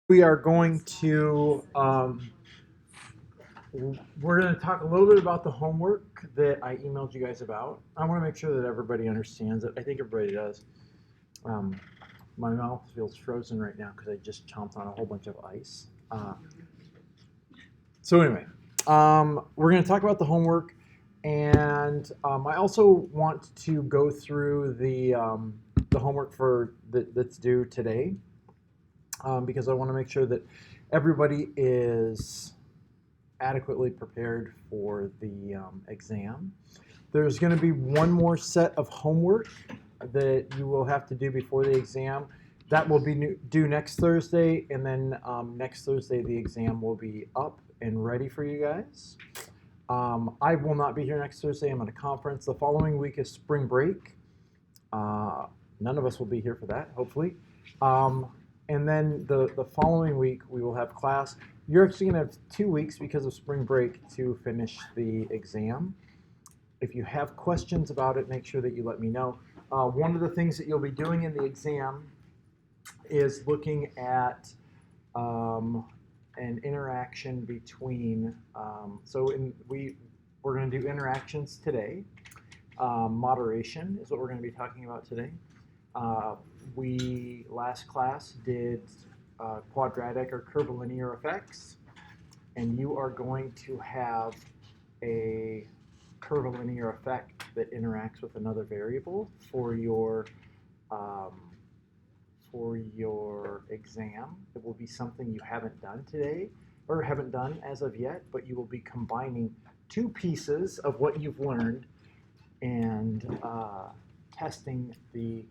We are going to we're going to talk a little bit about the homework that I emailed you guys about. I want to make sure that everybody understands it. I think everybody does. Um, my mouth feels frozen right now because I just chomped on a whole bunch of ice. So anyway, we're going to talk about the homework, and I also want to go through the homework that's due today, because I want to make sure that everybody is adequately prepared for the exam. There's going to be one more set of homework that you will have to do before the exam. That will be due next Thursday, and then next Thursday the exam will be up and ready for you guys. I will not be here next Thursday. I'm at a conference. The following week is spring break. None of us will be here for that, hopefully. And then the following week we will have class. You're actually going to have 2 weeks because of spring break to finish the exam. If you have questions about it, make sure that you let me know. One of the things that you'll be doing in the exam is looking at an interaction between, we're going to do interactions today. Moderation is what we're going to be talking about today. We last class did quadratic or curvilinear effects, and you are going to have a curvilinear effect that interacts with another variable for your exam. It will be something you haven't done today or haven't done as of yet, but you will be combining two pieces of what you've learned and testing the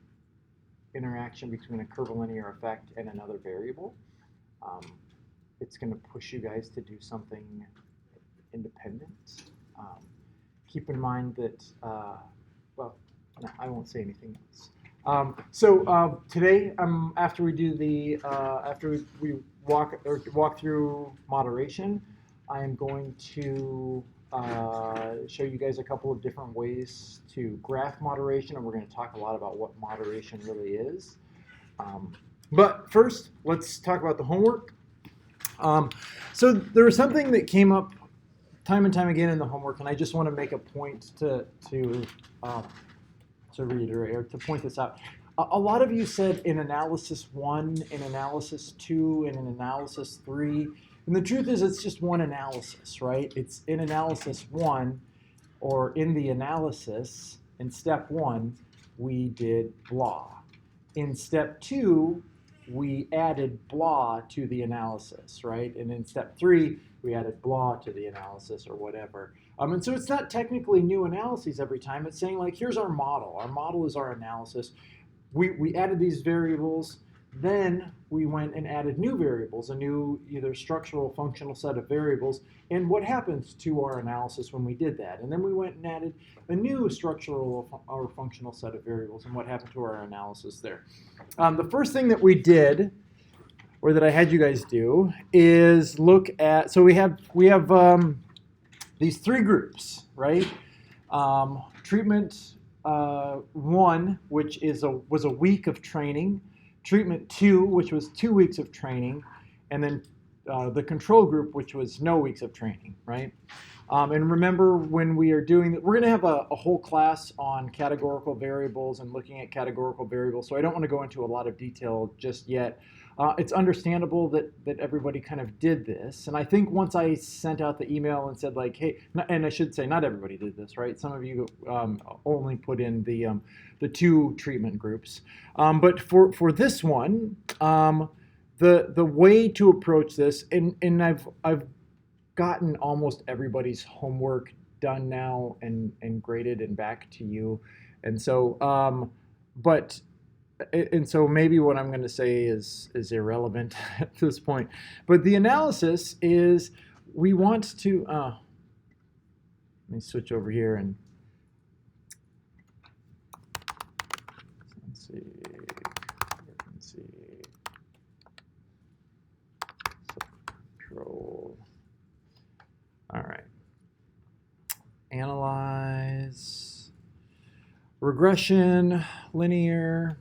interaction between a curvilinear effect and another variable. It's going to push you guys to do something independent. Keep in mind that, no, I won't say anything else. Today, after we do after we walk through moderation, I am going to show you guys a couple of different ways to graph moderation, and we're going to talk a lot about what moderation really is. But first, let's talk about the homework. So there was something that came up time and time again in the homework, and I just want to make a point to reiterate or to point this out. A lot of you said in analysis 1, in analysis 2, and in analysis 3. And the truth is it's just one analysis, right? It's in analysis 1, or in the analysis, in step 1, we did blah. In step 2, we added blah to the analysis, right? And in step 3, we added blah to the analysis or whatever. And so it's not technically new analyses every time. It's saying, like, here's our model. Our model is our analysis. We added these variables. Then we went and added new variables, a new either structural or functional set of variables, and what happens to our analysis when we did that. And then we went and added a new structural or functional set of variables, and what happened to our analysis there. The first thing that we did, or that I had you guys do, is look at, so we have these three groups, right? Treatment 1, which was a week of training. Treatment 2, which was 2 weeks of training, and then the control group, which was no weeks of training, right? And remember, when we are doing that, we're going to have a whole class on categorical variables and looking at categorical variables, so I don't want to go into a lot of detail just yet. It's understandable that everybody kind of did this, and I think once I sent out the email and said, like, hey, and I should say not everybody did this, right? Some of you only put in the 2 treatment groups, but for this one, the way to approach this, and I've gotten almost everybody's homework done now and graded and back to you, and so so maybe what I'm going to say is irrelevant at this point. But the analysis is, we want to let me switch over here and let's see. Control. All right. Analyze. Regression, linear,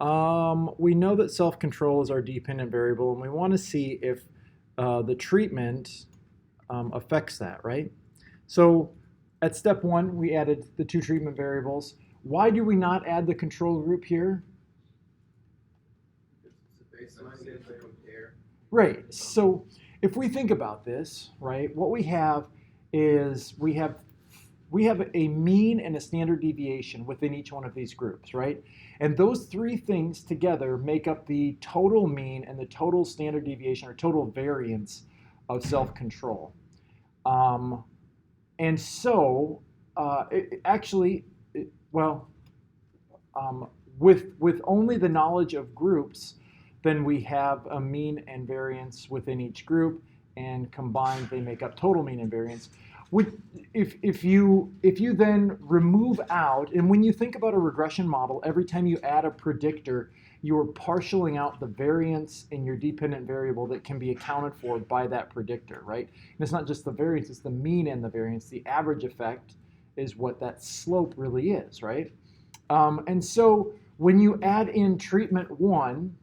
We know that self-control is our dependent variable, and we want to see if the treatment affects that, right? So at step one, we added the two treatment variables. Why do we not add the control group here? Right. So if we think about this, right, what we have is we have a mean and a standard deviation within each one of these groups, right? And those three things together make up the total mean and the total standard deviation or total variance of self-control. And so, with only the knowledge of groups, then we have a mean and variance within each group, and combined they make up total mean and variance. If you then remove out, and when you think about a regression model, every time you add a predictor, you're partialing out the variance in your dependent variable that can be accounted for by that predictor, right? And it's not just the variance, it's the mean and the variance. The average effect is what that slope really is, right? And so when you add in treatment one,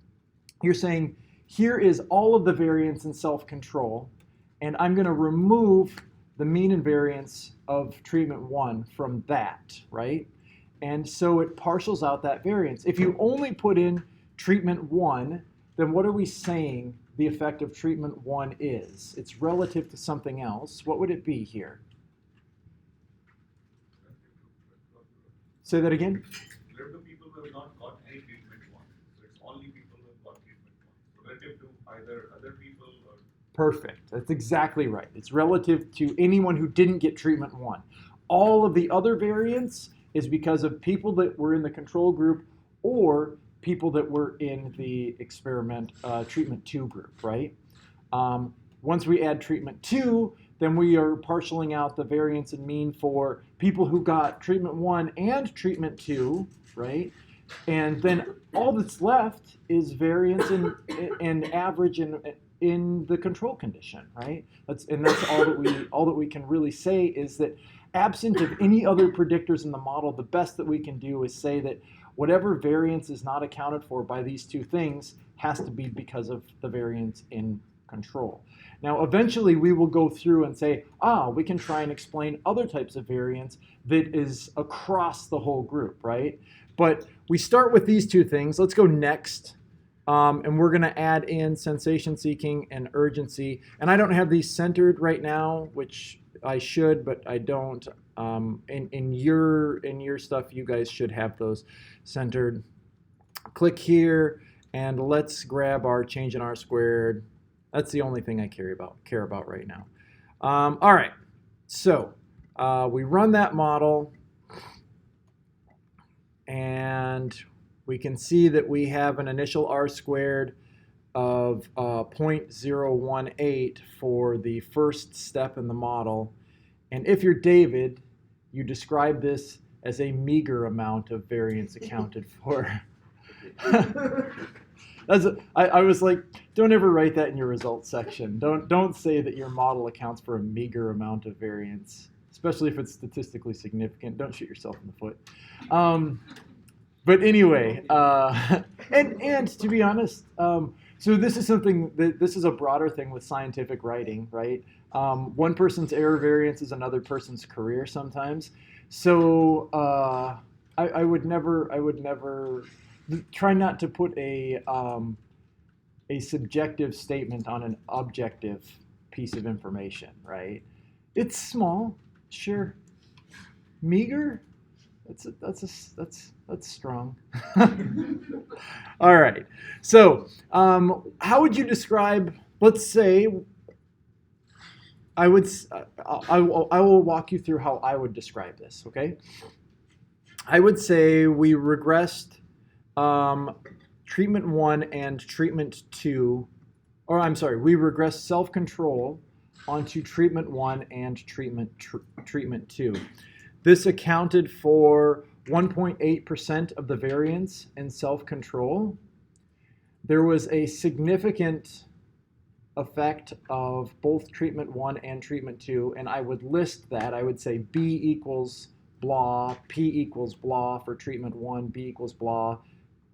you're saying, here is all of the variance in self-control, and I'm going to remove the mean and variance of treatment one from that, right? And so it partials out that variance. If you only put in treatment one, then what are we saying the effect of treatment one is? It's relative to something else. What would it be here? Say that again? Relative to people who have not got any treatment one. So it's only people who have got treatment one. So relative to either other people or... Perfect. That's exactly right. It's relative to anyone who didn't get treatment one. All of the other variance is because of people that were in the control group or people that were in the experiment treatment two group, right? Once we add treatment two, then we are partialing out the variance and mean for people who got treatment one and treatment two, right? And then all that's left is variance and average in the control condition, right? That's all that we can really say is that absent of any other predictors in the model, the best that we can do is say that whatever variance is not accounted for by these two things has to be because of the variance in control. Now, eventually we will go through and say, we can try and explain other types of variance that is across the whole group, right? But we start with these two things. Let's go next. And we're going to add in sensation seeking and urgency. And I don't have these centered right now, which I should, but I don't. In your stuff, you guys should have those centered. Click here, and let's grab our change in R squared. That's the only thing I care about right now. All right, so we run that model, and we can see that we have an initial R squared of 0.018 for the first step in the model. And if you're David, you describe this as a meager amount of variance accounted for. I was like, don't ever write that in your results section. Don't say that your model accounts for a meager amount of variance, especially if it's statistically significant. Don't shoot yourself in the foot. But anyway, and to be honest, so this is something this is a broader thing with scientific writing, right? One person's error variance is another person's career sometimes. So I would never try not to put a subjective statement on an objective piece of information, right? It's small, sure. Meager, that's strong. All right. So how would you describe? Let's say I will walk you through how I would describe this. Okay. I would say we regressed treatment one and treatment two, or I'm sorry, we regressed self-control onto treatment one and treatment two. This accounted for 1.8% of the variance in self-control. There was a significant effect of both treatment one and treatment two, and I would list that. I would say B equals blah, P equals blah for treatment one, B equals blah,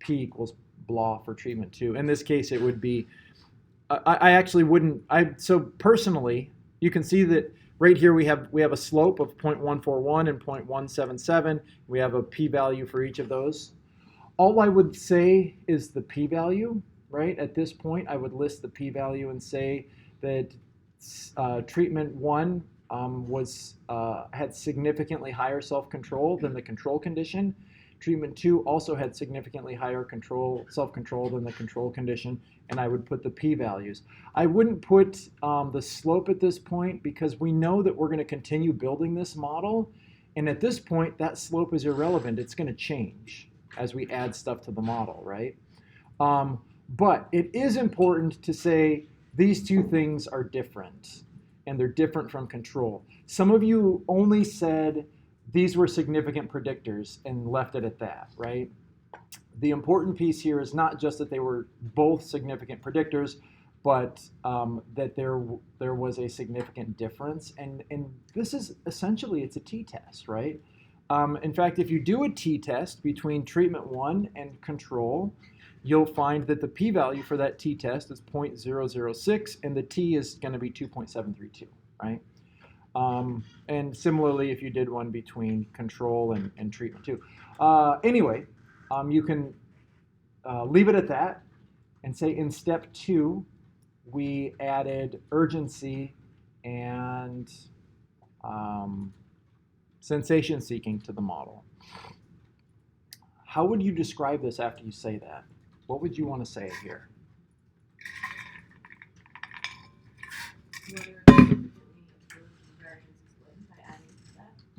P equals blah for treatment 2. In this case, it would be, I actually wouldn't, so personally, you can see that right here we have a slope of 0.141 and 0.177. We have a p-value for each of those. All I would say is the p-value, right? At this point, I would list the p-value and say that treatment 1 had significantly higher self-control than the control condition. Treatment 2 also had significantly higher self-control than the control condition, and I would put the p-values. I wouldn't put the slope at this point because we know that we're going to continue building this model, and at this point, that slope is irrelevant. It's going to change as we add stuff to the model, right? But it is important to say these two things are different, and they're different from control. Some of you only said these were significant predictors and left it at that, right? The important piece here is not just that they were both significant predictors, but that there was a significant difference. And this is essentially, it's a t-test, right? In fact, if you do a t-test between treatment 1 and control, you'll find that the p-value for that t-test is 0.006, and the t is going to be 2.732, right? And similarly, if you did one between control and treatment 2. Anyway, you can leave it at that and say in step 2, we added urgency and sensation seeking to the model. How would you describe this after you say that? What would you want to say here?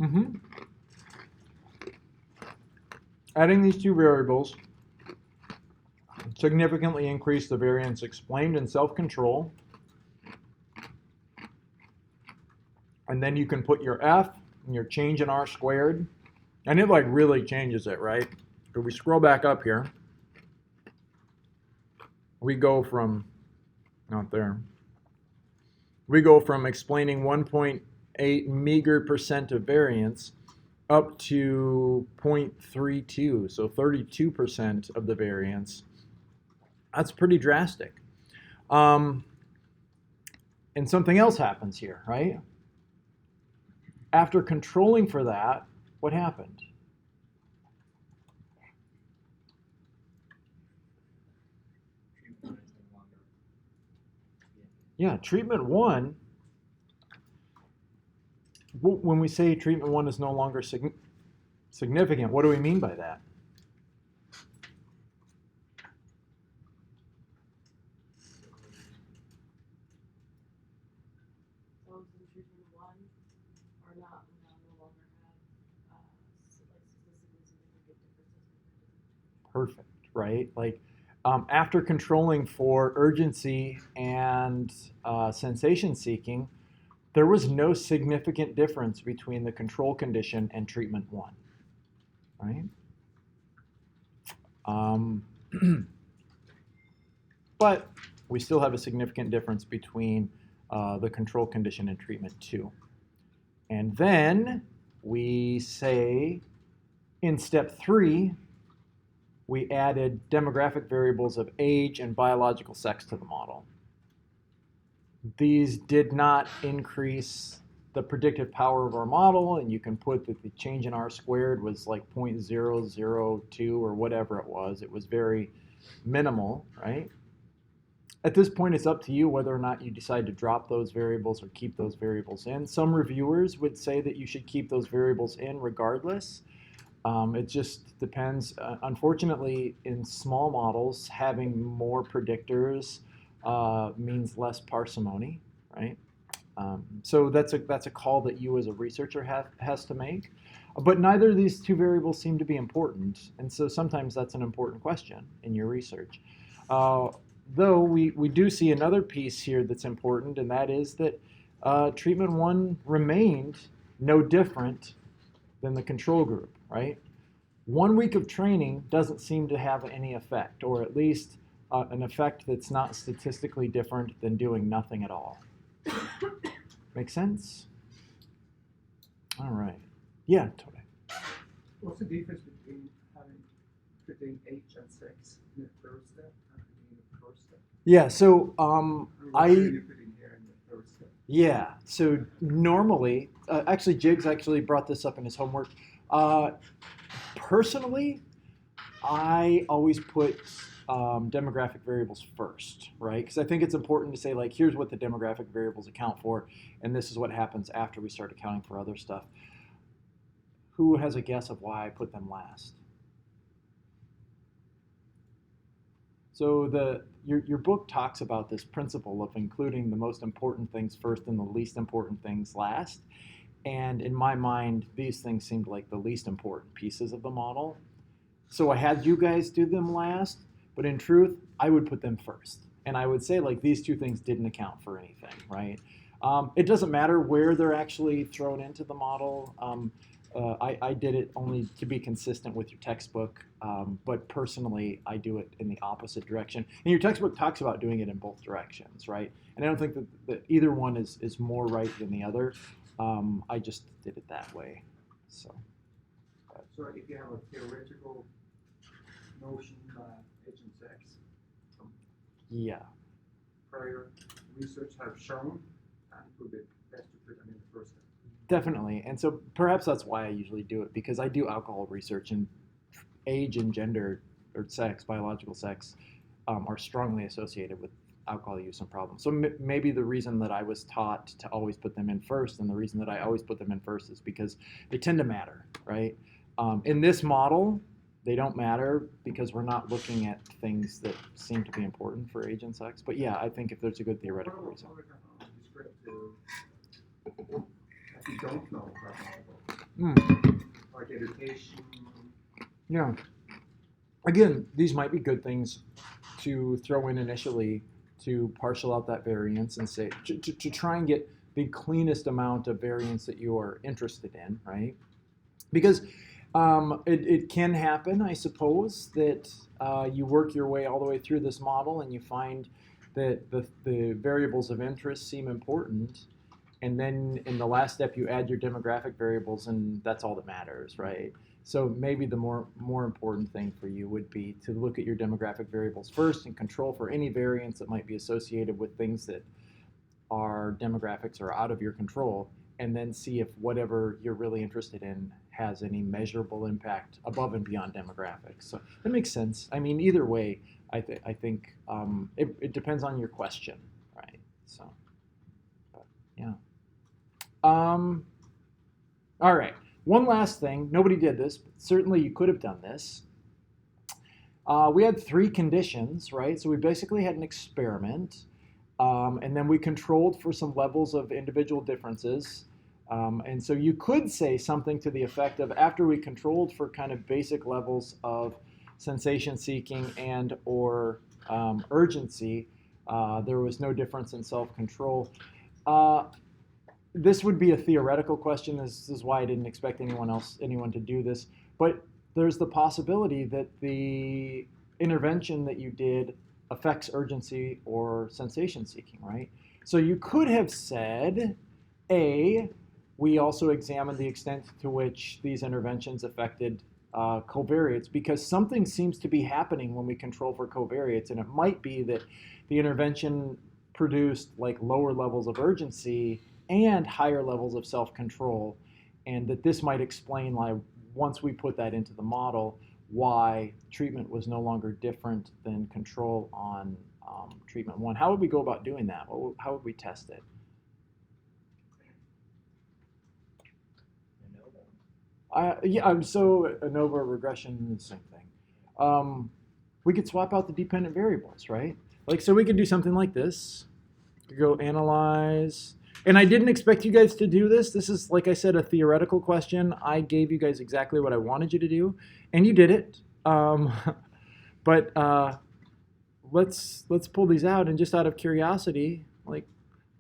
Mm-hmm. Adding these two variables significantly increased the variance explained in self-control. And then you can put your F and your change in R squared. And it like really changes it, right? If we scroll back up here, we go from, not there, we go from explaining 1.8 meager percent of variance up to 0.32, so 32% of the variance. That's pretty drastic. And something else happens here, right? After controlling for that, what happened? Yeah, treatment 1, when we say treatment 1 is no longer significant, what do we mean by that? Those in treatment 1 are no longer have statistically significant differences. Perfect, right? Like after controlling for urgency and sensation seeking, there was no significant difference between the control condition and treatment 1, right? But we still have a significant difference between the control condition and treatment 2. And then we say in step 3, we added demographic variables of age and biological sex to the model. These did not increase the predictive power of our model, and you can put that the change in R squared was like 0.002 or whatever it was. It was very minimal, right? At this point, it's up to you whether or not you decide to drop those variables or keep those variables in. Some reviewers would say that you should keep those variables in regardless. It just depends. Unfortunately, in small models, having more predictors means less parsimony, right? So that's a call that you as a researcher has to make. But neither of these two variables seem to be important, and so sometimes that's an important question in your research. Though we do see another piece here that's important, and that is that treatment 1 remained no different than the control group, right? 1 week of training doesn't seem to have any effect, or at least an effect that's not statistically different than doing nothing at all. Make sense? All right. Yeah, Tode. What's the difference between having putting age and sex in the first step and in the first step? Yeah, so And what are you putting here in the third step? yeah, so normally, actually, Jiggs actually brought this up in his homework. Personally, I always put demographic variables first, right? Because I think it's important to say, like, here's what the demographic variables account for, and this is what happens after we start accounting for other stuff. Who has a guess of why I put them last? So your book talks about this principle of including the most important things first and the least important things last. And in my mind, these things seemed like the least important pieces of the model. So I had you guys do them last, but in truth, I would put them first. And I would say, like, these two things didn't account for anything, right? It doesn't matter where they're actually thrown into the model. I did it only to be consistent with your textbook, but personally, I do it in the opposite direction. And your textbook talks about doing it in both directions, right? And I don't think that either one is more right than the other. I just did it that way. So if you have a theoretical notion that age and sex, yeah. prior research have shown, and it would be best to put them in the first step. Definitely. And so perhaps that's why I usually do it, because I do alcohol research, and age and gender or sex, biological sex, are strongly associated with alcohol use and problems. So maybe the reason that I was taught to always put them in first, and the reason that I always put them in first, is because they tend to matter, right? In this model, they don't matter because we're not looking at things that seem to be important for age and sex. But yeah, I think if there's a good theoretical reason. That you don't know about, Mm. like education. Yeah. Again, these might be good things to throw in initially to parcel out that variance and say, to try and get the cleanest amount of variance that you are interested in, right? Because it can happen, I suppose, that you work your way all the way through this model and you find that the variables of interest seem important. And then in the last step, you add your demographic variables, and that's all that matters, right? So maybe the more important thing for you would be to look at your demographic variables first and control for any variance that might be associated with things that are demographics or out of your control, and then see if whatever you're really interested in has any measurable impact above and beyond demographics. So that makes sense. I mean, either way, I think it depends on your question, right? So, but, yeah. All right. One last thing. Nobody did this, but certainly you could have done this. We had 3 conditions, right? So we basically had an experiment, and then we controlled for some levels of individual differences. And so you could say something to the effect of, after we controlled for kind of basic levels of sensation seeking and or urgency, there was no difference in self-control. This would be a theoretical question. This is why I didn't expect anyone to do this. But there's the possibility that the intervention that you did affects urgency or sensation seeking, right? So you could have said, A, we also examined the extent to which these interventions affected covariates, because something seems to be happening when we control for covariates, and it might be that the intervention produced like lower levels of urgency and higher levels of self-control, and that this might explain why, once we put that into the model, why treatment was no longer different than control on treatment 1. How would we go about doing that? How would we test it? So ANOVA regression is the same thing. We could swap out the dependent variables, right? Like, so we could do something like this. We go analyze. And I didn't expect you guys to do this. This is, like I said, a theoretical question. I gave you guys exactly what I wanted you to do, and you did it. But let's pull these out, and just out of curiosity, like,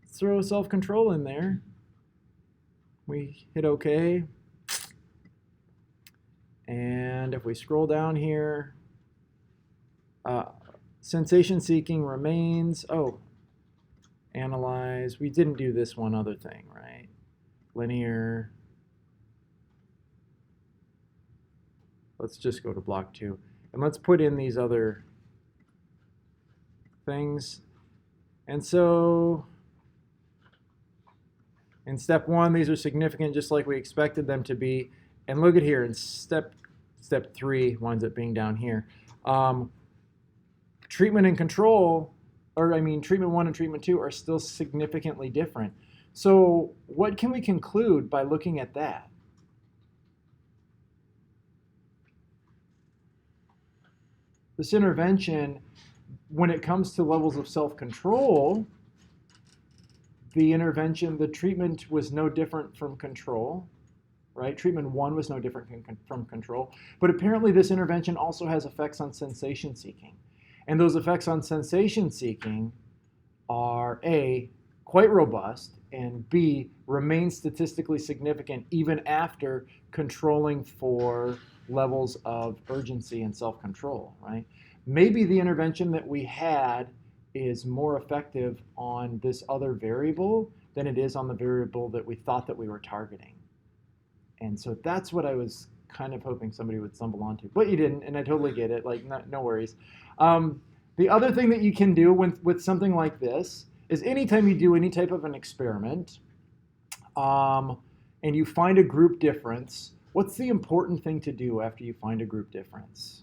throw self-control in there. We hit OK. And if we scroll down here, sensation seeking remains. Oh, analyze. We didn't do this one other thing, right? Linear. Let's just go to block 2. And let's put in these other things. And so in step 1, these are significant just like we expected them to be. And look at here, in step 3 winds up being down here. Treatment and control, or I mean treatment 1 and treatment 2 are still significantly different. So what can we conclude by looking at that? This intervention, when it comes to levels of self-control, the treatment was no different from control, right? Treatment 1 was no different from control. But apparently this intervention also has effects on sensation seeking. And those effects on sensation seeking are A, quite robust, and B, remain statistically significant even after controlling for levels of urgency and self-control, right? Maybe the intervention that we had is more effective on this other variable than it is on the variable that we thought that we were targeting. And so that's what I was kind of hoping somebody would stumble onto. But you didn't, and I totally get it, like no worries. The other thing that you can do with something like this is anytime you do any type of an experiment and you find a group difference, what's the important thing to do after you find a group difference?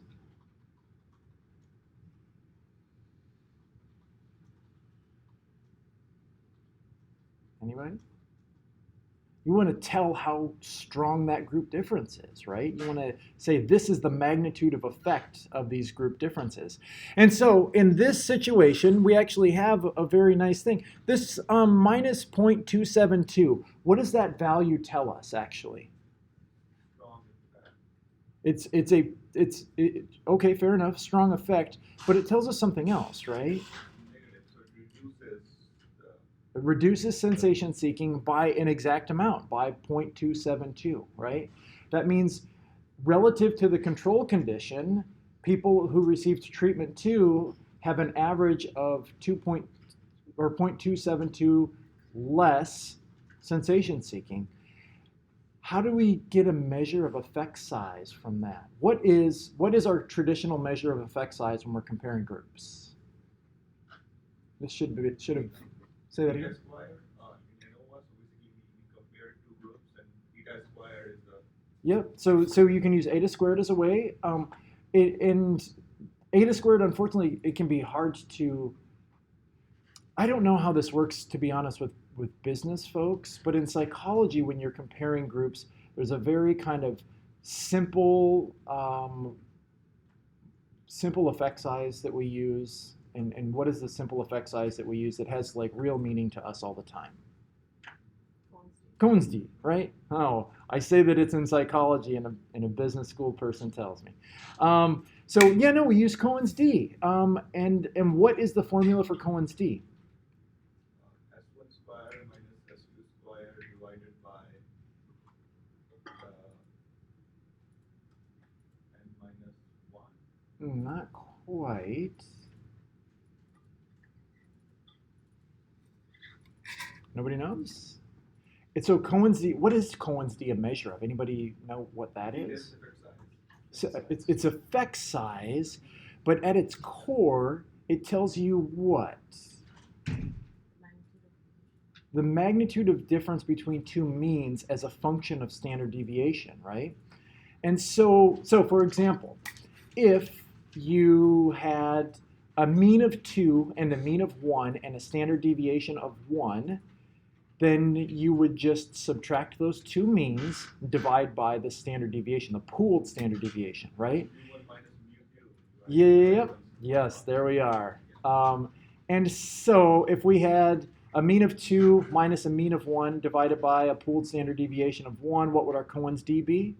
Anybody? You want to tell how strong that group difference is, right? You want to say this is the magnitude of effect of these group differences. And so in this situation, we actually have a very nice thing. This minus 0.272, what does that value tell us actually? It's okay, fair enough, strong effect, but it tells us something else, right? Negative, so it It reduces sensation seeking by an exact amount, by 0.272, right? That means relative to the control condition, people who received treatment 2 have an average of 0.272 less sensation seeking. How do we get a measure of effect size from that? What is our traditional measure of effect size when we're comparing groups? This should have say that again. Eta square in ANOVA, so basically we compare two groups, and eta square is the. Yep. So you can use eta squared as a way, and eta squared, unfortunately, it can be hard to. I don't know how this works, to be honest, with business folks, but in psychology, when you're comparing groups, there's a very kind of simple effect size that we use. And what is the simple effect size that we use that has like real meaning to us all the time? Cohen's d, right? Oh, I say that it's in psychology and a business school person tells me. So yeah, no, we use Cohen's d. And what is the formula for Cohen's d? S1 square minus S2 square divided by n minus 1. Not quite. Nobody knows? So Cohen's d, what is Cohen's d a measure of? Anybody know what that is? So it's effect size, but at its core, it tells you what? The magnitude of difference between two means as a function of standard deviation, right? And so for example, if you had a mean of 2 and a mean of 1 and a standard deviation of 1, then you would just subtract those two means, divide by the standard deviation, the pooled standard deviation, right? mu1 minus mu2. Yep. Yes, there we are. And so if we had a mean of 2 minus a mean of 1 divided by a pooled standard deviation of 1, what would our Cohen's d be?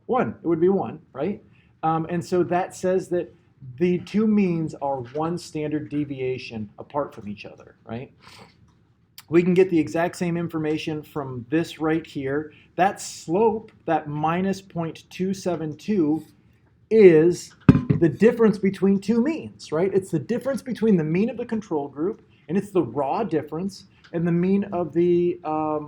1. It would be 1, right? And so that says that the two means are one standard deviation apart from each other, right? We can get the exact same information from this right here. That slope, that minus 0.272, is the difference between two means, right? It's the difference between the mean of the control group, and it's the raw difference, and the mean of the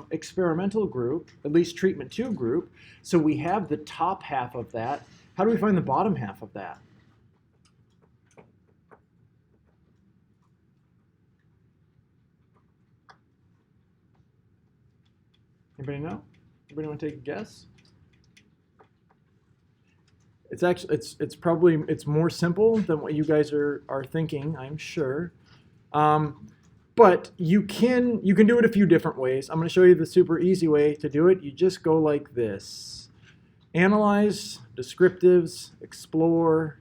experimental group, at least treatment 2 group. So we have the top half of that How do we find the bottom half of that? Anybody know? Anybody want to take a guess? It's actually it's probably more simple than what you guys are thinking, I'm sure. But you can do it a few different ways. I'm going to show you the super easy way to do it. You just go like this. Analyze, descriptives, explore.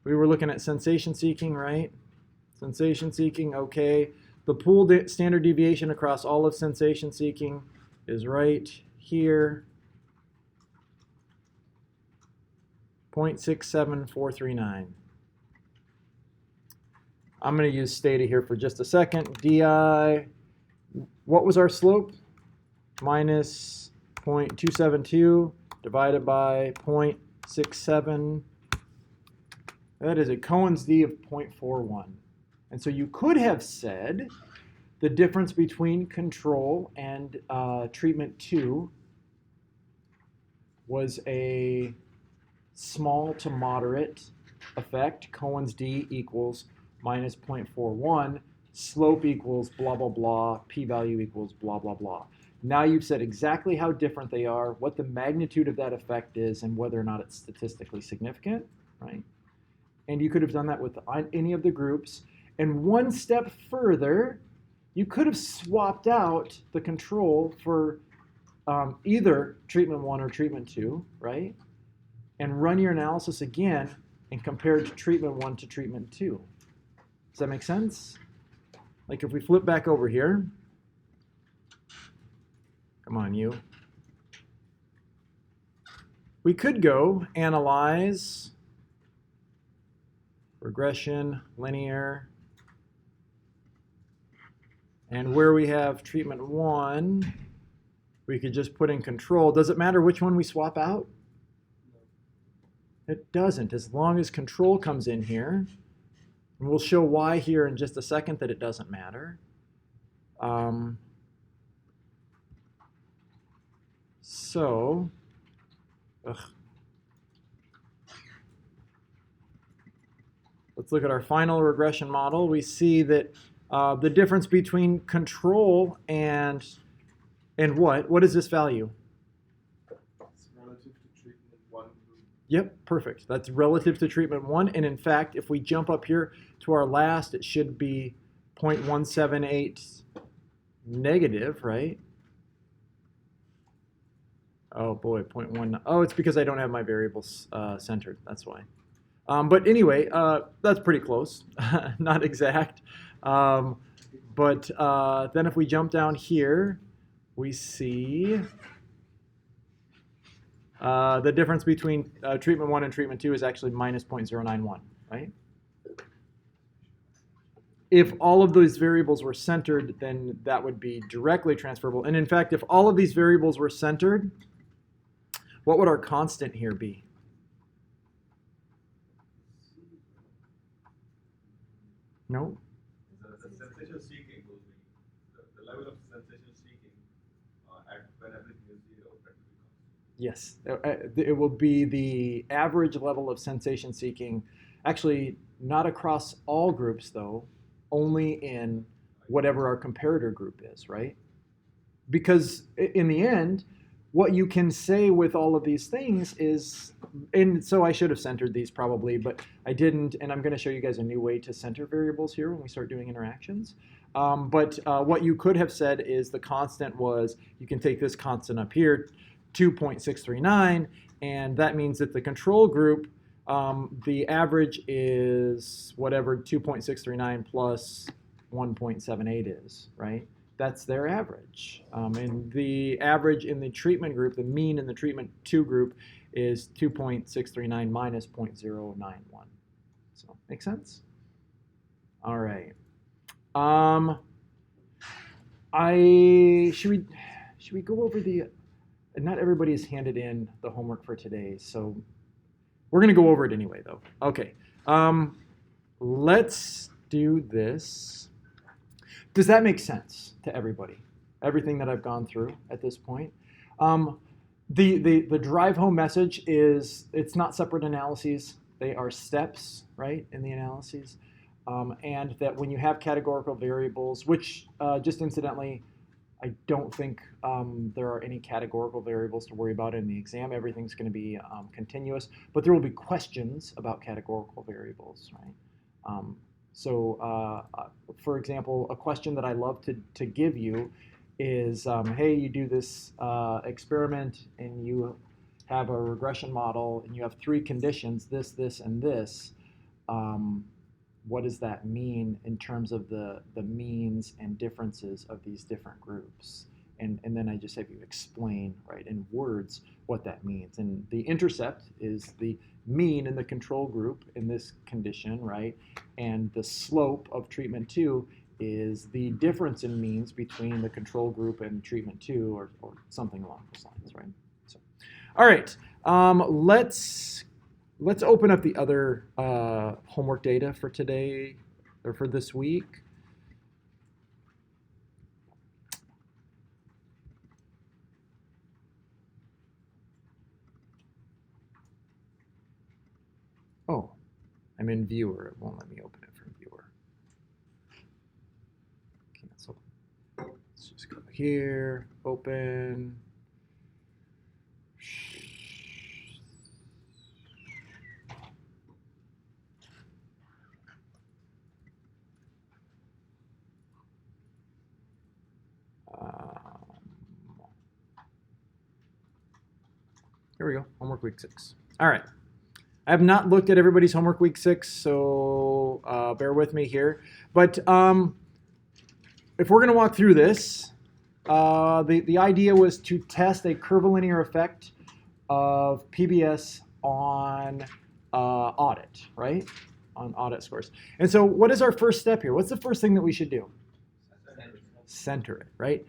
We were looking at sensation seeking, right? Sensation seeking, okay. The pool standard deviation across all of sensation seeking is right here. 0.67439. I'm going to use Stata here for just a second. DI, what was our slope? Minus 0.272 divided by 0.67. That is a Cohen's d of 0.41. And so you could have said the difference between control and treatment 2 was a small to moderate effect. Cohen's d equals minus 0.41, slope equals blah, blah, blah, p-value equals blah, blah, blah. Now you've said exactly how different they are, what the magnitude of that effect is, and whether or not it's statistically significant, right? And you could have done that with any of the groups. And one step further, you could have swapped out the control for either treatment 1 or treatment 2, right? And run your analysis again and compare treatment 1 to treatment 2. Does that make sense? Like if we flip back over here, come on, you. We could go analyze, regression, linear, and where we have treatment 1, we could just put in control. Does it matter which one we swap out? It doesn't, as long as control comes in here. And we'll show why here in just a second that it doesn't matter. Let's look at our final regression model. We see that the difference between control and what? What is this value? It's relative to treatment 1. Yep, perfect. That's relative to treatment 1. And in fact, if we jump up here to our last, it should be 0.178 negative, right? Oh boy, 0.1. Oh, it's because I don't have my variables centered. That's why. But anyway, that's pretty close. Not exact. But then if we jump down here, we see the difference between treatment 1 and treatment 2 is actually minus 0.091, right? If all of those variables were centered, then that would be directly transferable. And in fact, if all of these variables were centered, what would our constant here be? No? The sensation seeking will be, the level of sensation seeking when everything is 0. Yes, it will be the average level of sensation seeking, actually not across all groups though, only in whatever our comparator group is, right? Because in the end, what you can say with all of these things is, and so I should have centered these probably, but I didn't, and I'm going to show you guys a new way to center variables here when we start doing interactions. But what you could have said is the constant was, you can take this constant up here, 2.639, and that means that the control group, the average is whatever 2.639 plus 1.78 is, right? That's their average. And the average in the treatment group, the mean in the treatment 2 group is 2.639 minus 0.091. So, make sense? All right. Should we go over the, not everybody has handed in the homework for today, so we're going to go over it anyway, though. Okay. Let's do this. Does that make sense to everybody? Everything that I've gone through at this point? The drive home message is it's not separate analyses. They are steps, right, in the analyses. And that when you have categorical variables, which just incidentally, I don't think there are any categorical variables to worry about in the exam. Everything's going to be continuous, but there will be questions about categorical variables, right? For example, a question that I love to give you is, hey, you do this experiment and you have a regression model and you have 3 conditions, this, and this. What does that mean in terms of the means and differences of these different groups? And then I just have you explain, right, in words what that means. And the intercept is the mean in the control group in this condition, right? And the slope of treatment 2 is the difference in means between the control group and treatment 2 or something along those lines, right? So, all right, let's open up the other homework data for today or for this week. Oh, I'm in viewer. It won't let me open it from viewer. Cancel. Let's just go here, open. Here we go, homework week 6. All right. I have not looked at everybody's homework week 6, so bear with me here. But if we're going to walk through this, the idea was to test a curvilinear effect of PBS on audit, right? On audit scores. And so what is our first step here? What's the first thing that we should do? Center it, right?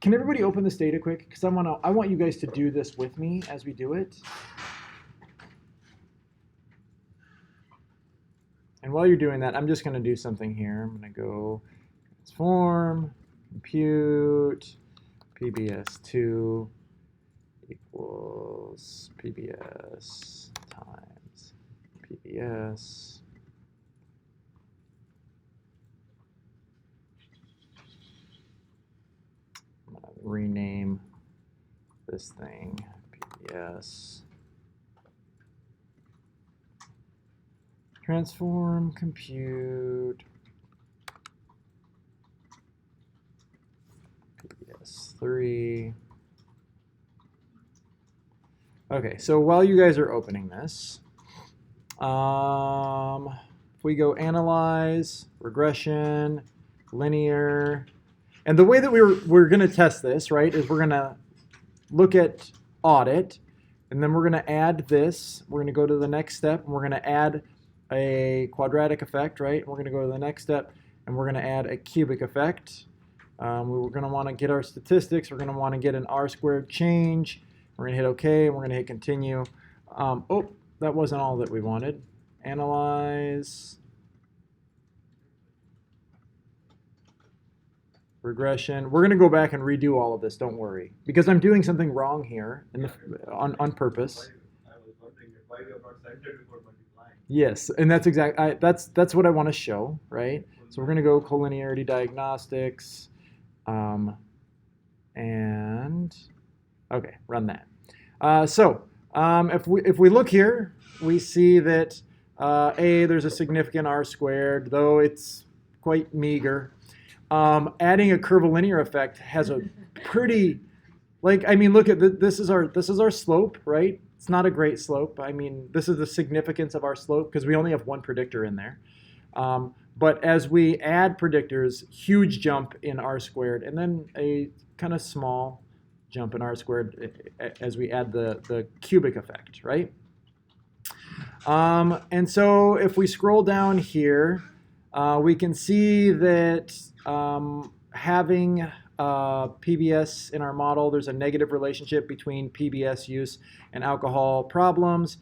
Can everybody open this data quick? Because I want you guys to do this with me as we do it. And while you're doing that, I'm just going to do something here. I'm going to go transform, compute, PBS2 equals PBS times PBS. Rename this thing PBS. Transform, compute, PBS3. Okay, so while you guys are opening this, if we go analyze, regression, linear, and the way that we're going to test this, right, is we're going to look at audit, and then we're going to add this. We're going to go to the next step, and we're going to add a quadratic effect, right? We're going to go to the next step, and we're going to add a cubic effect. We're going to want to get our statistics. We're going to want to get an R-squared change. We're going to hit OK, and we're going to hit continue. Oh, that wasn't all that we wanted. Analyze. Regression. We're going to go back and redo all of this, don't worry. Because I'm doing something wrong here on purpose. I was wondering why we have not centered before multiplying. Yes, and that's that's what I want to show, right? So we're going to go collinearity diagnostics, and okay, run that. If we look here, we see that there's a significant R-squared, though it's quite meager. Adding a curvilinear effect has a pretty, look at this is our slope, right? It's not a great slope. I mean, this is the significance of our slope because we only have one predictor in there. But as we add predictors, huge jump in R-squared, and then a kind of small jump in R-squared as we add the cubic effect, right? And so if we scroll down here, we can see that having PBS in our model, there's a negative relationship between PBS use and alcohol problems.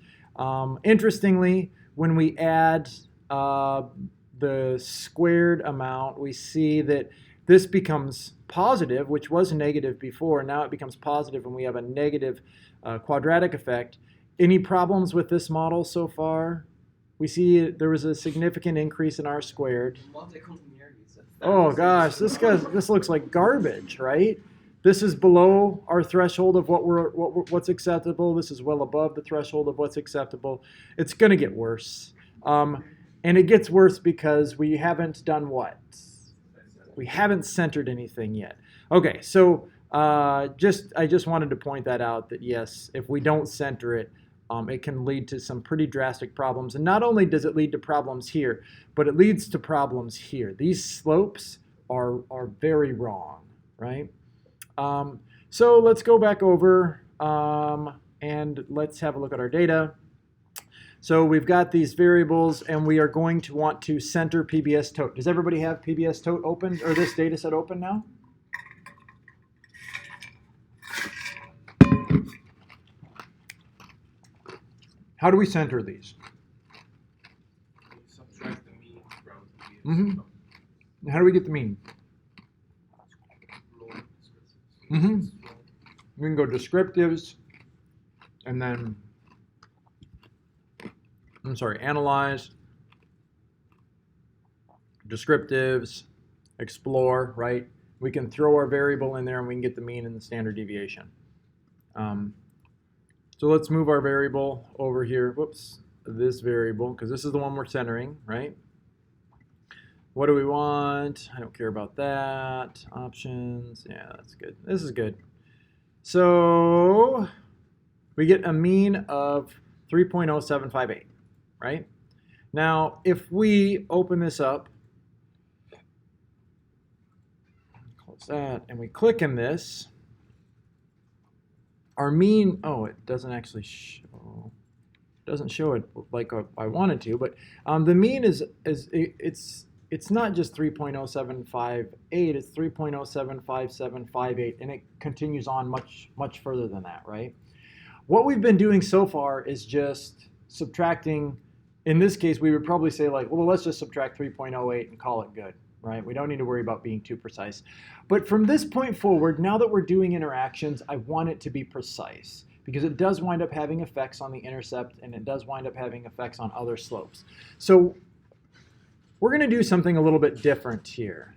Interestingly, when we add the squared amount, we see that this becomes positive, which was negative before. Now it becomes positive, and we have a negative quadratic effect. Any problems with this model so far? We see there was a significant increase in R squared. Oh gosh, this looks like garbage, right? This is below our threshold of what's acceptable. This is well above the threshold of what's acceptable. It's going to get worse. And it gets worse because we haven't done what? We haven't centered anything yet. Okay, so I just wanted to point that out, that yes, if we don't center it, it can lead to some pretty drastic problems. And not only does it lead to problems here, but it leads to problems here. These slopes are very wrong, right? So let's go back over and let's have a look at our data. So we've got these variables, and we are going to want to center PBS tote. Does everybody have PBS tote open, or this data set open now? How do we center these? Subtract the mean from the How do we get the mean? We can go descriptives, and then, analyze, descriptives, explore, right? We can throw our variable in there, and we can get the mean and the standard deviation. So let's move our variable over here. Whoops, this variable, because this is the one we're centering, right? What do we want? I don't care about that. Options, yeah, that's good. This is good. So we get a mean of 3.0758, right? Now, if we open this up, close that, and we click in this, our mean, oh, it doesn't actually show, doesn't show it like I wanted to, but the mean it's not just 3.0758, it's 3.075758, and it continues on much further than that, right? What we've been doing so far is just subtracting. In this case, we would probably say like, well, let's just subtract 3.08 and call it good, right? We don't need to worry about being too precise. But from this point forward, now that we're doing interactions, I want it to be precise, because it does wind up having effects on the intercept, and it does wind up having effects on other slopes. So we're going to do something a little bit different here.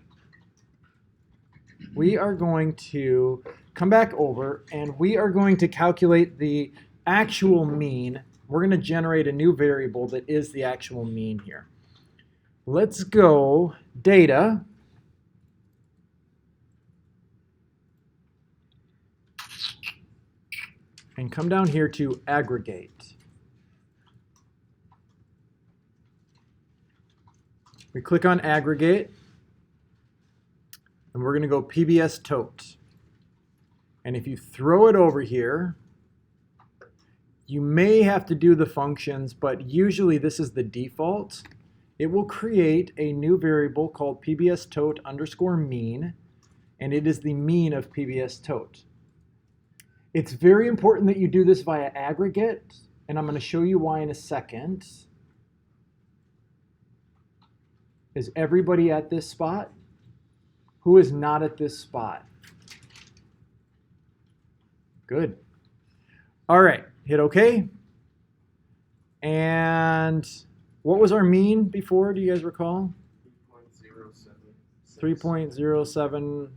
We are going to come back over, and we are going to calculate the actual mean. We're going to generate a new variable that is the actual mean here. Let's go data. And come down here to aggregate. We click on aggregate, and we're going to go PBS tote. And if you throw it over here, you may have to do the functions, but usually this is the default. It will create a new variable called PBS tote underscore mean, and it is the mean of PBS tote. It's very important that you do this via aggregate, and I'm going to show you why in a second. Is everybody at this spot? Who is not at this spot? Good. All right, hit OK. And what was our mean before? Do you guys recall? 3.07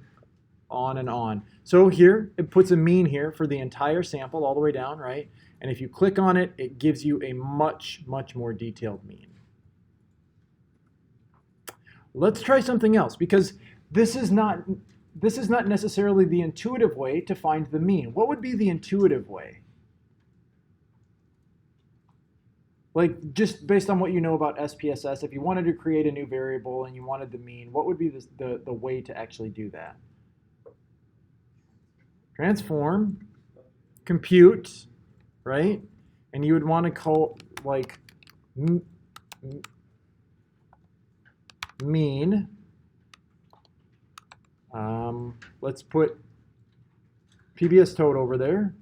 on and on. So here, it puts a mean here for the entire sample all the way down, right? And if you click on it, it gives you a much more detailed mean. Let's try something else, because this is not necessarily the intuitive way to find the mean. What would be the intuitive way? Like, just based on what you know about SPSS, if you wanted to create a new variable and you wanted the mean, what would be the way to actually do that? Transform, compute, right? And you would want to call, like, mean. Let's put PBS tote over there.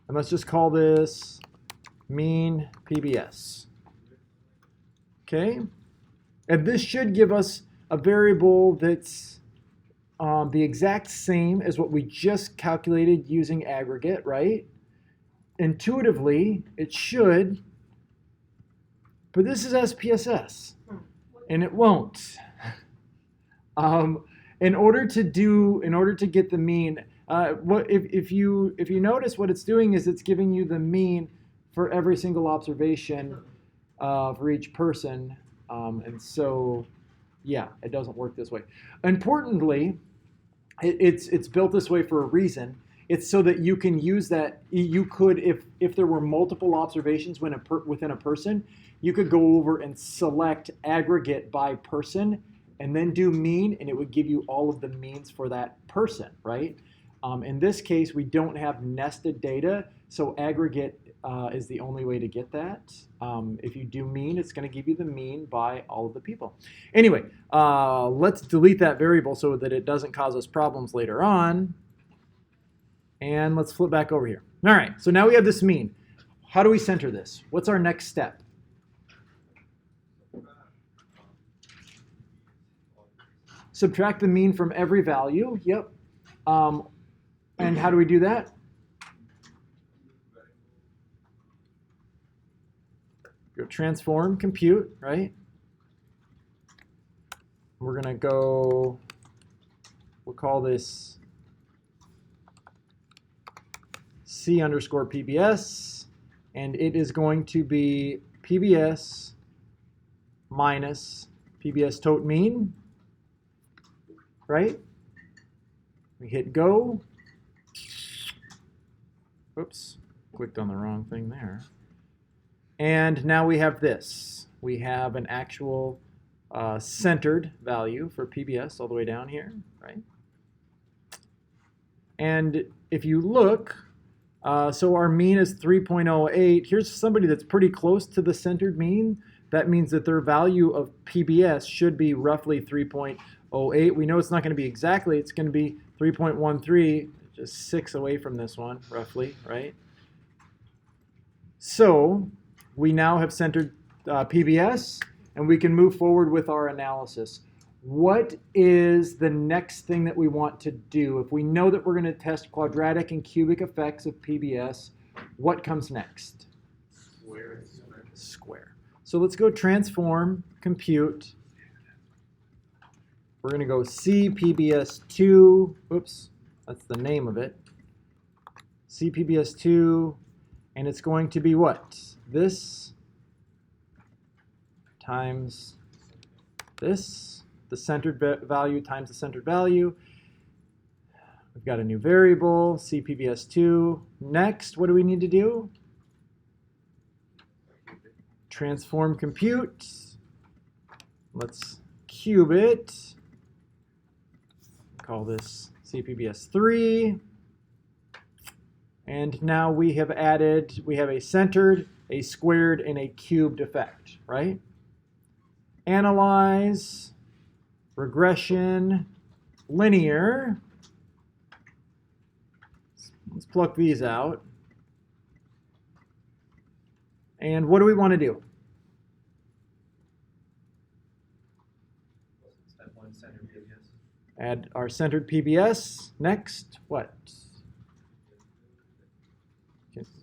And let's just call this mean PBS. Okay? And this should give us a variable that's the exact same as what we just calculated using aggregate, right? Intuitively, it should, but this is SPSS, and it won't. In order to get the mean, if you notice what it's doing is it's giving you the mean for every single observation for each person, and so yeah, it doesn't work this way. Importantly, it's built this way for a reason. It's so that you can use that. You could, if there were multiple observations within a person, you could go over and select aggregate by person and then do mean, and it would give you all of the means for that person, right? In this case, we don't have nested data, so aggregate is the only way to get that. If you do mean, it's going to give you the mean by all of the people. Anyway, let's delete that variable so that it doesn't cause us problems later on. And let's flip back over here. All right, so now we have this mean. How do we center this? What's our next step? Subtract the mean from every value. Yep. And how do we do that? Go transform, compute, right? We're going to go, we'll call this C underscore PBS, and it is going to be PBS minus PBS tot mean, right? We hit go. Oops, clicked on the wrong thing there. And now we have this. We have an actual centered value for PBS all the way down here, right? And if you look, so our mean is 3.08. Here's somebody that's pretty close to the centered mean. That means that their value of PBS should be roughly 3.08. We know it's not going to be exactly. It's going to be 3.13, just 6 away from this one, roughly, right? So we now have centered PBS, and we can move forward with our analysis. What is the next thing that we want to do? If we know that we're going to test quadratic and cubic effects of PBS, what comes next? Square. So let's go transform, compute. We're going to go C PBS2. Oops, that's the name of it. C PBS2, and it's going to be what? This times this, the centered value times the centered value. We've got a new variable, C PBS2. Next, what do we need to do? Transform compute. Let's cube it. Call this CPBS3. And now we have added, we have a centered, a squared, and a cubed effect, right? Analyze, regression, linear. Let's pluck these out. And what do we want to do? Step 1, centered PBS. Add our centered PBS. Next, what?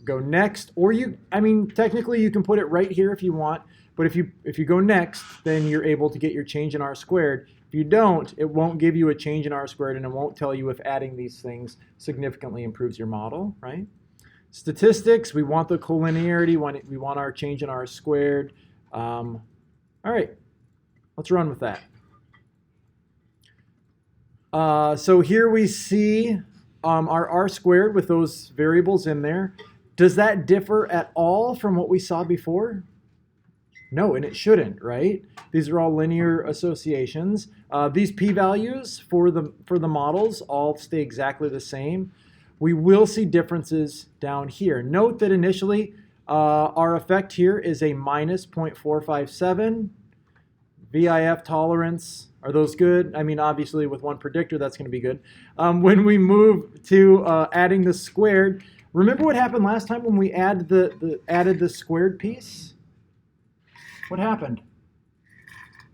Go next, or technically you can put it right here if you want, but if you go next, then you're able to get your change in R squared. If you don't, it won't give you a change in R squared, and it won't tell you if adding these things significantly improves your model, right? Statistics, we want the collinearity, we want our change in R squared. All right, let's run with that. So here we see our R squared with those variables in there. Does that differ at all from what we saw before? No, and it shouldn't, right? These are all linear associations. These p-values for the models all stay exactly the same. We will see differences down here. Note that initially our effect here is a minus 0.457. VIF tolerance, are those good? I mean, obviously with one predictor, that's going to be good. When we move to adding the squared, remember what happened last time when we added the squared piece? What happened?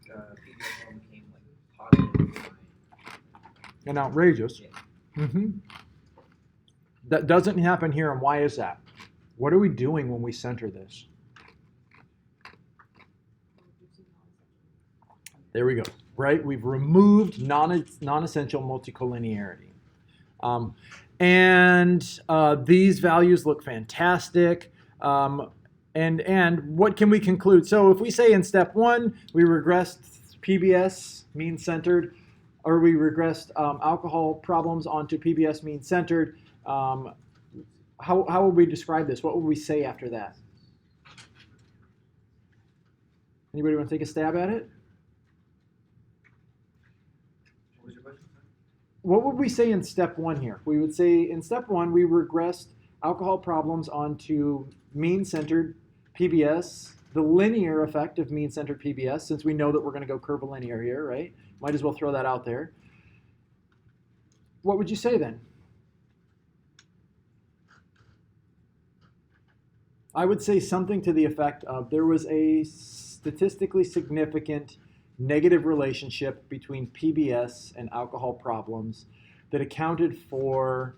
PBS1 became like and outrageous. Yeah. That doesn't happen here, and why is that? What are we doing when we center this? There we go. Right? We've removed non-essential multicollinearity. These values look fantastic. And what can we conclude? So if we say in step 1, we regressed PBS, mean-centered, or we regressed alcohol problems onto PBS mean-centered, how would we describe this? What would we say after that? Anybody want to take a stab at it? What was your question, sir? What would we say in step 1 here? We would say in step 1, we regressed alcohol problems onto mean-centered PBS, the linear effect of mean-centered PBS, since we know that we're going to go curvilinear here, right? Might as well throw that out there. What would you say then? I would say something to the effect of there was a statistically significant negative relationship between PBS and alcohol problems that accounted for,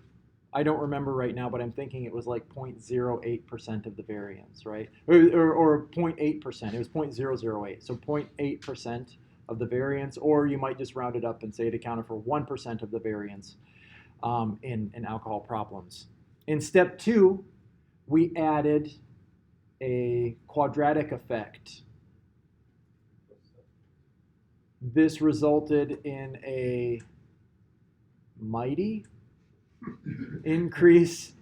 I don't remember right now, but I'm thinking it was like 0.08% of the variance, right? Or 0.8%. It was 0.008. So 0.8% of the variance, or you might just round it up and say it accounted for 1% of the variance in alcohol problems. In step 2, we added a quadratic effect. This resulted in a mighty increase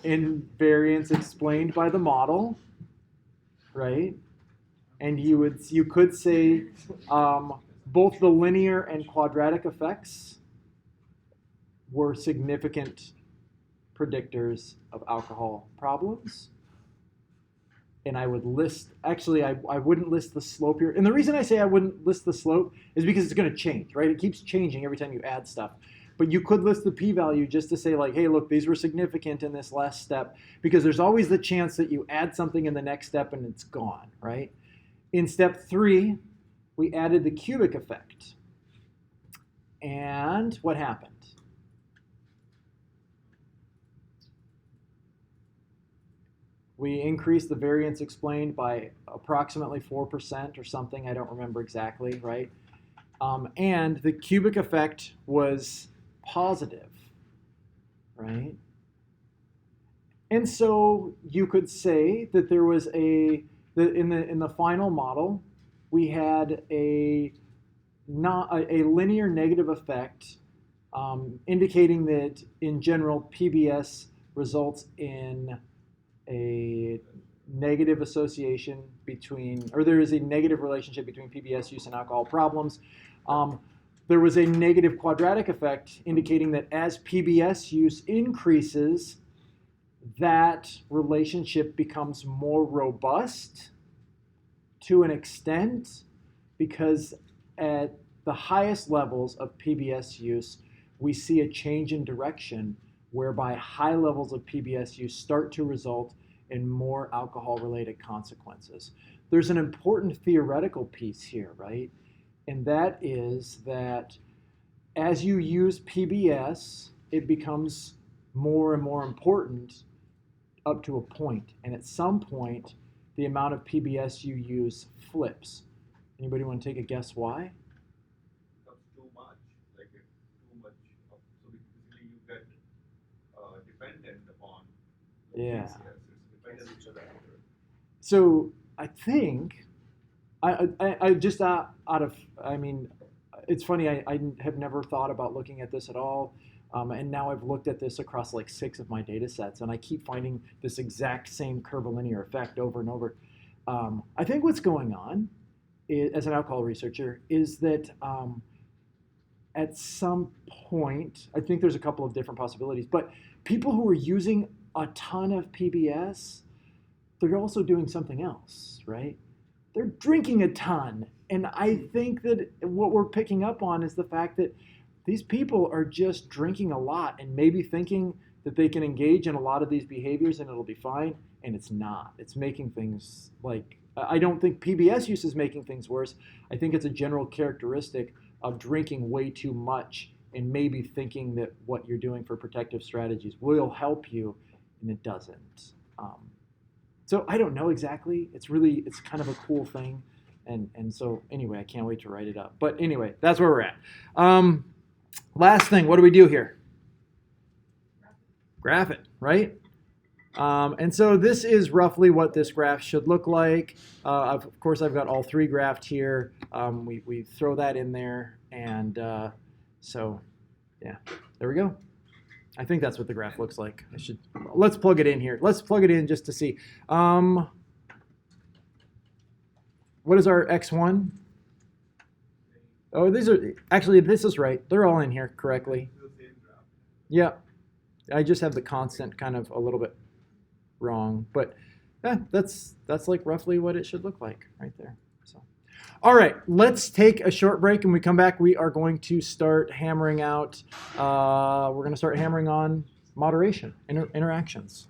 in variance explained by the model, right? And you could say both the linear and quadratic effects were significant predictors of alcohol problems. And I would list, actually, I wouldn't list the slope here. And the reason I say I wouldn't list the slope is because it's going to change, right? It keeps changing every time you add stuff. But you could list the p-value just to say like, hey, look, these were significant in this last step, because there's always the chance that you add something in the next step and it's gone, right? In step 3, we added the cubic effect. And what happened? We increased the variance explained by approximately 4% or something. I don't remember exactly, right? And the cubic effect was positive, right? And so you could say that there was in the final model, we had a linear negative effect, indicating that in general PBS results in a negative association between, or there is a negative relationship between PBS use and alcohol problems. There was a negative quadratic effect indicating that as PBS use increases, that relationship becomes more robust to an extent, because at the highest levels of PBS use, we see a change in direction whereby high levels of PBS use start to result in more alcohol-related consequences. There's an important theoretical piece here, right? And that is that as you use PBS, it becomes more and more important up to a point. And at some point, the amount of PBS you use flips. Anybody want to take a guess why? Becomes too much, like it's too much. So basically you get dependent upon the Yeah. things here. So it's dependent on each other. So I think, I just out of, I mean, it's funny, I have never thought about looking at this at all. And now I've looked at this across like 6 of my data sets, and I keep finding this exact same curvilinear effect over and over. I think what's going on as an alcohol researcher is that at some point, I think there's a couple of different possibilities, but people who are using a ton of PBS, they're also doing something else, right? They're drinking a ton. And I think that what we're picking up on is the fact that these people are just drinking a lot and maybe thinking that they can engage in a lot of these behaviors and it'll be fine, and it's not. It's making things like, I don't think PBS use is making things worse. I think it's a general characteristic of drinking way too much and maybe thinking that what you're doing for protective strategies will help you, and it doesn't. So I don't know exactly. It's kind of a cool thing. And so anyway, I can't wait to write it up. But anyway, that's where we're at. Last thing, what do we do here? Graph it, right? And so this is roughly what this graph should look like. Of course, I've got all three graphed here. We throw that in there, and so yeah, there we go. I think that's what the graph looks like. Let's plug it in here. Let's plug it in just to see. What is our x1? Oh, this is right. They're all in here correctly. Yeah, I just have the constant kind of a little bit wrong, but that's like roughly what it should look like right there. So, all right, let's take a short break, and when we come back, we are going to start hammering out. We're going to start hammering on moderation, interactions.